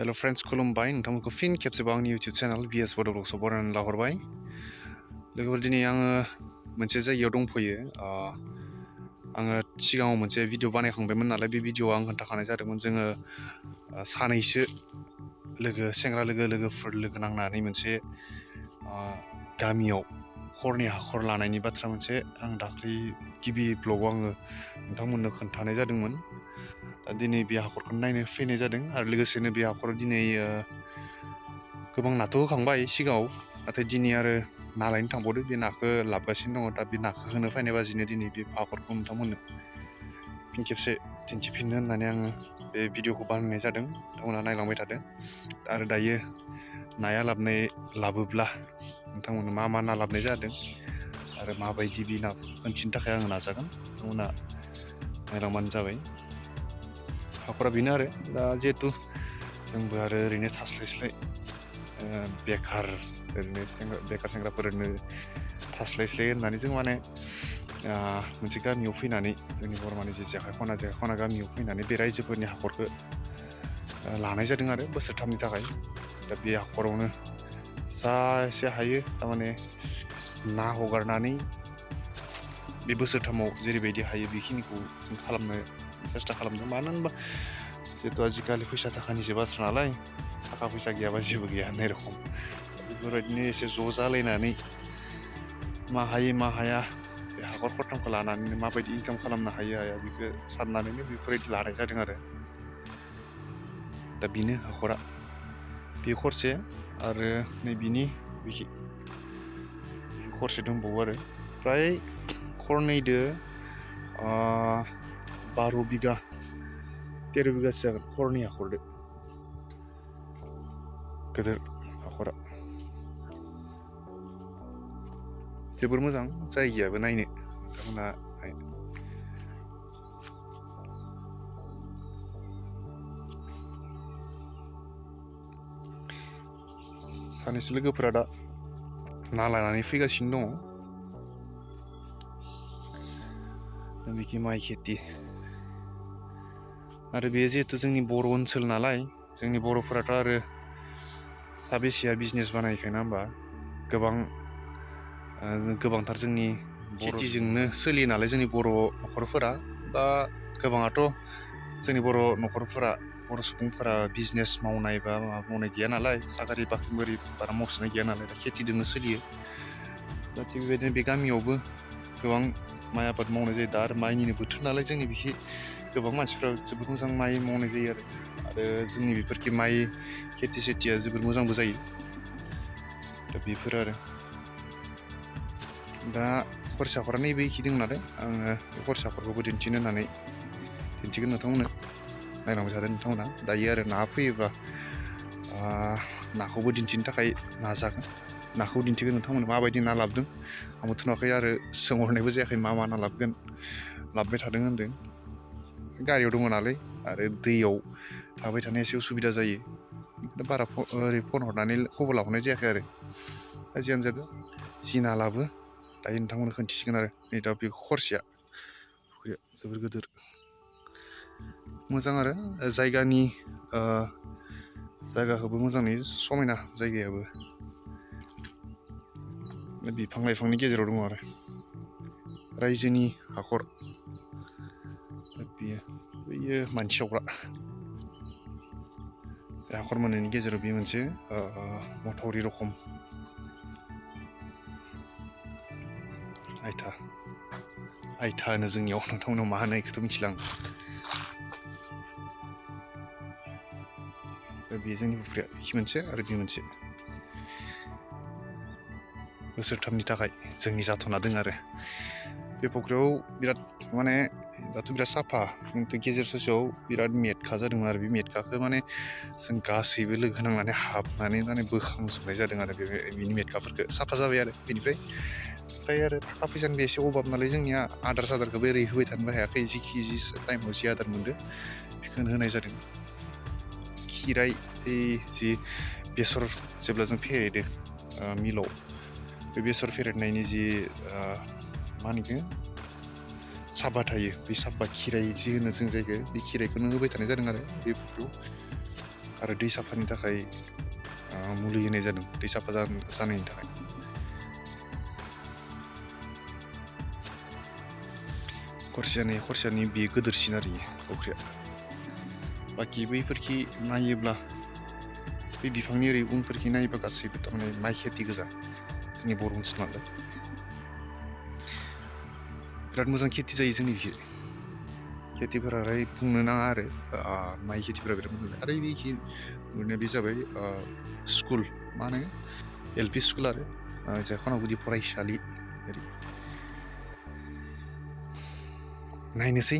हेल' friends खुलुमबाय नोंथांमोनखौ फिन खेबसेबाव आंनि इउटिउब चेनेल बिएस बड' ब्लग्सआव बरायनानै लाहरबाय। लोगोफोर दिनै आङो मोनसे जायगायाव दंफैयो। आङो सिगाङाव मोनसे भिडिअ बानायखांबायमोन नालाय बे भिडिअआव आं खोन्थाखानाय जादोंमोन जोङो सानैसो सेंग्रा लोगोफोर लोगो नांनानै मोनसे गामियाव हरनि हाखर लानायनि बाथ्रा मोनसे आं दाख्लै गिबि ब्लगाव आङो नोंथांमोननो खोन्थानाय जादोंमोन। दा दिनै बे हाखरखौ नायनो फैनाय जादों आरो लोगोसेनो बे हाखराव दिनै गोबां नाथ' होखांबाय सिगाङाव, नाथाय दिनै आरो ना लायनो थांबावदो। बे नाखौ लाबोगासिनो दङ। दा बे नाखौ होनो फैनाय बाजिनो दिनै बे हाखरखौ नोंथांमोननो फिन खेबसे दिन्थिफिननो होननानै आङो बे भिडिअखौ बानायनाय जादों। नोंथांमोनहा नायलांबाय थादों। आरो दायो नाया लाबोब्ला नोंथांमोननो मा ना लाबोनाय जादों आरो माबायदि बे नाखौ खोन्थिनो थाखाय आङो नाजागोन। नोंथांमोनहा नायलांबानो जाबाय। हाखरा बेनो आरो दा जिहेथु जोंबो आरो ओरैनो थास्लायस्लाय बेखार सेंग्राफोर ओरैनो थास्लायस्लाय होननानै जों माने मोनसे गामियाव फैनानै जोंनि बर'मानि जे जेखाइ खना गामियाव फैनानै बे रायजोफोरनि हाखरखौ लानाय जादों आरो बोसोरथामनि थाखाय। दा बे हाखरावनो जा एसे हायो थारमाने ना हगारनानै बे बोसोरथामाव जेरैबायदि हायो बेखिनिखौ जों खालामनो सेस्था खालामदों। मानो होनबा जिहेथु आजिखालि फैसा थाखानिसो बाथ्रा नालाय, थाखा फैसा गैयाबा जेबो गैया होननाय रखम। बेफोरबायदिनो एसे ज' जालायनानै मा हायो मा हाया बे हाखर खरथामखौ लानानैनो माबायदि इनकाम खालामनो हायो हाया बेखौ साननानैनो बेफोरबायदि लानाय जादों आरो। दा बेनो हाखरा बे खरसे आरो नैबेनि बिखि खरसे दंबावो आरो फ्राय खरनैदो 12 बिगा 13 बिगासो जागोन खरनै हाखरदो। गोदोर हाखरा जोबोर मोजां जायगायाबो नायनो। नोंथांमोना सानैसो लोगोफोरा दा ना लानानै फैगासिनो दङ। बिखि माइ खेथि आरो बे जिहेथु जोंनि बर' ओनसोल नालाय, जोंनि बर'फोराथ' आरो साबेसेया बिजनेस बानायखाय नङा होमबा। गोबांथार जोंनि खेथिजोंनो सोलियो नालाय जोंनि बर' न'खरफोरा। दा गोबाङाथ' जोंनि बर' न'खरफोरा बर' सुबुंफोरा बिजनेस मावनाय बा माबा मावनाय गैया नालाय, साख्रि बाख्रि बोरै बारा मावसोनाय गैया नालाय, दा खेथिजोंनो सोलियो। दा थिग बेबायदिनो बे गामियावबो गोबां माइ आबाद मावनाय जायो। दा आरो माइनिनो बोथोर नालाय जोंनि बिखि गोबां मानसिफ्रा जोबोद मोजां माइ मावनाय जायो आरो जोंनि बेफोरखि माइ खेथि सेथिया जोबोद मोजांबो जायो। दा बेफोर आरो दा खरसे हाखरा नैबे एखि दं नालाय, आङो बे खरसे हाखरखौबो दिन्थिगोन नोंथांमोननो। नायलांबाय थादों नोंथांमोना। दायो आरो ना फैयोब्ला नाखौबो दिन्थिनो थाखाय नाजागोन। नाखौ दिन्थिगोन नोंथांमोना माबायदि ना लाबोदों। आंबोथ' नुवाखै आरो सोंहरनायबो जायाखै मा ना लाबोबाय थादों होनदों। गारियाव दङ नालाय आरो दैयाव थाबाय थानाया एसे उसुबिदा जायो। बेनिखायनो बारा ओरै फन हरनानै खबर लाहरनाय जायाखै आरो। दा जियानो जादों जि ना लाबो दायो नोंथांमोननो खोन्थिसिगोन आरो। नै दा बे खरसेया फुख्रिया जोबोर गिदिर मोजां आरो जायगाखौबो मोजां नुयो, समायना जायगायाबो। बिफां लाइफांनि गेजेराव दङ आरो रायजोनि हाखर। बेयो मानसि सावग्रा। बे हाखर मोननैनि गेजेराव बे मोनसे मथावरि रखम आयथा होनो जोंनियाव, नोंथांमोनाव मा होनो बेखौथ' मिथिला आं। बे जोंनि फुख्रिया बे मोनसे आरो बे मोनसे बोसोरथामनि थाखाय जोंनि जाथ'ना दं आरो। बे फुख्रियाव बिराद माने दाथ' बिराद साफा, खिन्थु गेजेर ससेयाव बिराद मेटखा जादोंमोन आरो बे मेटखाखौ माने जों गासैबो लोगो नांनानै हाबनानै माने बोखांजोबनाय जादों आरो बिनि मेटखाफोरखौ। साफा जाबाय आरो बेनिफ्राय आरो थाखा फैसानिबो एसे अभाब नालाय जोंनिया, आदार सादारखौबो ओरै होबाय थानोबो हायाखै। जि टाइमाव जि आदार मोनदों बेखौनो होनाय जादों। खिराइ जि बेसर जेब्ला जों फेरेदो मिलाव, बे बेसर फेरेदनायनि जि मा होनो बेखौ साबा थायो, बे साबा खिराइ जि होनो जों जायगायाव, बे खिराइखौनो होबाय थानाय जादों आरो बे फुख्रियाव। आरो दै साफानि थाखाय मुलि होनाय जादों दै साफा जानायनि थाखाय खरसियानि बेयो गोदोरसिन आरो फुख्रिया बाखि बैफोरखि नायोब्ला बे बिफांनि ओरै उनफोरखि नायोब्ला गासैबो थारमाने माइ खेथि गोजा जोंनि बर' ओनसोलाव बिराद मोजां खेथि जायो जोंनि खेथिफोरालाय बुंनो नाङा आरो माइ खेथिफोरा बिराद मोजां आरो बेखि नुनाया बे जाबाय स्कुल मा होनो LP स्कुल आरो जायखौनो गुदि फरायसालि ओरै नायनोसै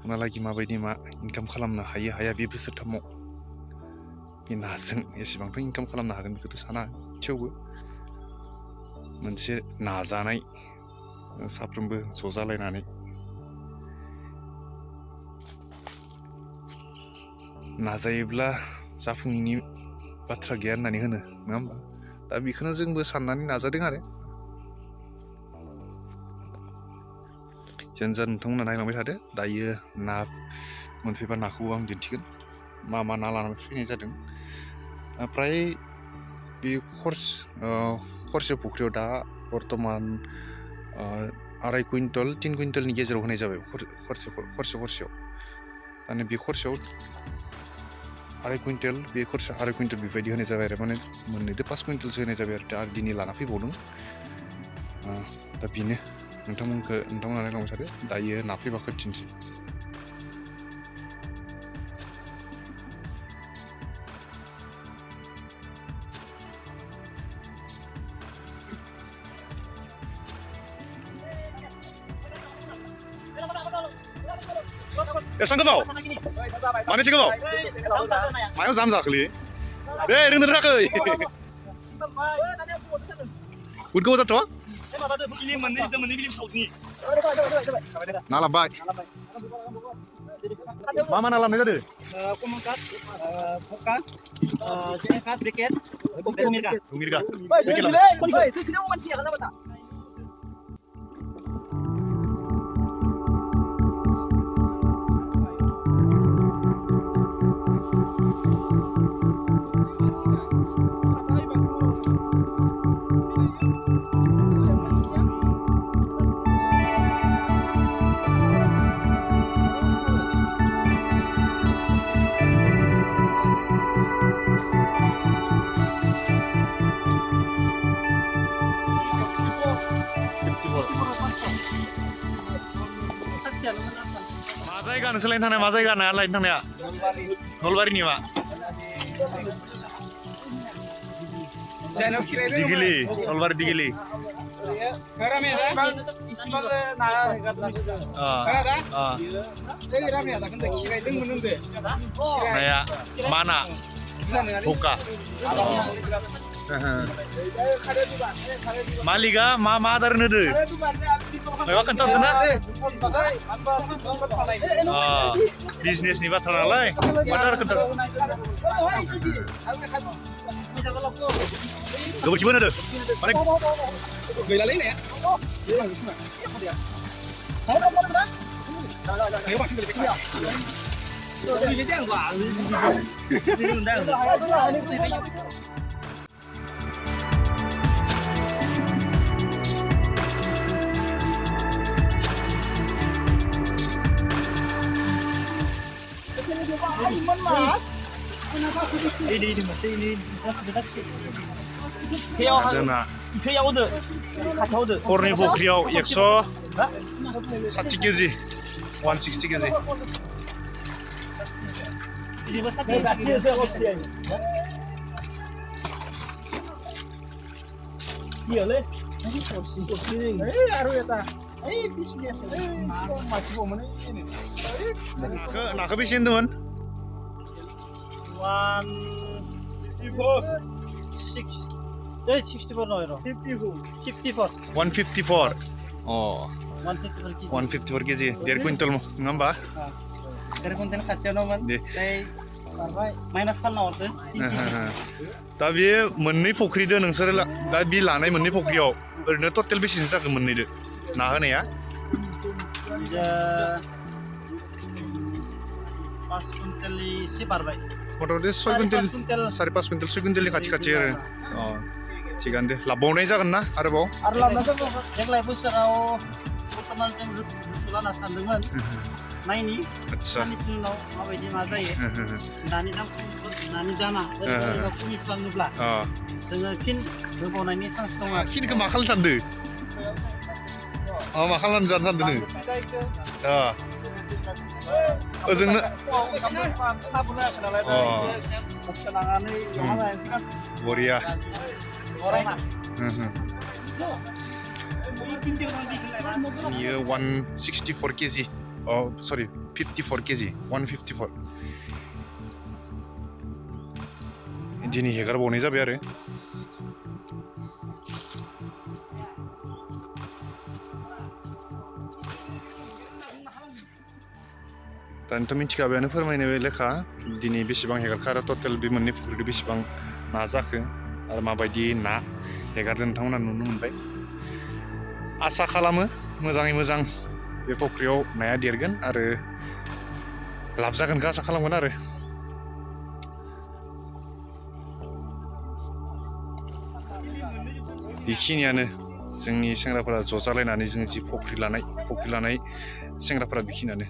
उनावलागि माबायदि मा इनकाम खालामनो हायो हाया बे बोसोरथामाव बे नाजों एसेबांथ' इनकाम खालामनो हागोन बेखौथ' साना थेवबो मोनसे नाजानाय साफ्रोमबो ज' जालायनानै नाजायोब्ला जाफुङैनि बाथ्रा गैया होननानै होनो नङा होमबा दा बेखौनो जोंबो साननानै नाजादों आरो जेन नोंथांमोना नायलांबाय थादो दायो ना मोनफैबा नाखौ आं दिन्थिगोन मा मा ना लानानै फैनाय जादों फ्राय बे खरसे फुख्रियाव दा बर्थमान 2.5 कुइन्टल 3 कुइन्टलनि गेजेराव होनाय जाबाय खरसेयाव माने बे खरसेयाव 2.5 कुइन्टल बे खरसे 2.5 कुइन्टल बेबायदि होनाय जाबाय आरो माने मोननैदो 5 कुइन्टलसो होनाय जाबाय आरो दिनै लाना फैबावदों दा बेनो नोंथांमोना नायलांबाय थादो दायो ना फैबा खोन्थिनोसै बेसेबां गोबाव मानोसो गोबाव मायाव जाम जाखोलै दे रोंनो रोङाखै बुद गोबाव जाथ'आ ना लाबबाय मा ना लाबनाय जादों मिरगा मा जायगा नोंसोर लायनो थांनाया मा जायगा ना लायनो थांनाया नलबारिनि मा दिगिलि नलबारि दिगिलि नाया मा ना भका मालिका मा आदार होदो माबा खोन्थाहरदोंना बिजनेसनि बाथ्रा नालाय माथो आरो खोन्था गोबोरखि होदो माने गैलालै नाया हरनि फुख्रियाव 160 केजि 160 केजि नाखौ बेसे होनदोंमोन 154 154 केजि 1.5 कुइन्टल नङा होमबा 1.5 कुइन्टल खाथियावनोमोन माइनास खालामना हरदो दा बे मोननै फुख्रिदो नोंसोर दा बे लानाय मोननै फुख्रियाव ओरैनो टटेल बेसेसो जाखो मोननैदो ना होनाया 5 कुइन्टलनि एसे बारबाय मथा-मथि 6 कुइन्टेल 4.5 कुइन्टेल 6 कुइन्टेलनि खाथि आरो थिगानो दे लाबावनाय जागोन ना आरोबाव आरो लाबोनाय देग्लाय बोसोराव बर्थमान जों जोथोन लाना सानदोंमोन नायनि साननैसोनि उनाव माबायदि मा जायो दानि दामा ओरैनो खमिफ्लाङोब्ला जोङो फिन होबावनायनि चान्स दङ आरो खिनिखौ मा खालामनो सानदों मा खालामनो जानो सानदों नों ओजोंनो बरिया बियो 164 केजि सरि 54 केजि 154 दिनै हेगारबावनाय जाबाय आरो दानिथ' मिथिखाबायानो फोरमायनाय लेखा दिनै बेसेबां हेगारखो आरो टटेल बे मोननै फुख्रियाव बेसेबां ना जाखो आरो माबायदि ना हेगारदों नोंथांमोना नुनो मोनबाय आसा खालामो मोजाङै मोजां बे फुख्रियाव नाया देरगोन आरो लाब जागोनखौ आसा खालामगोन आरो बेखिनियानो जोंनि सेंग्राफोरा ज' जालायनानै जों जि फुख्रि लानाय सेंग्राफोरा बेखिनियानो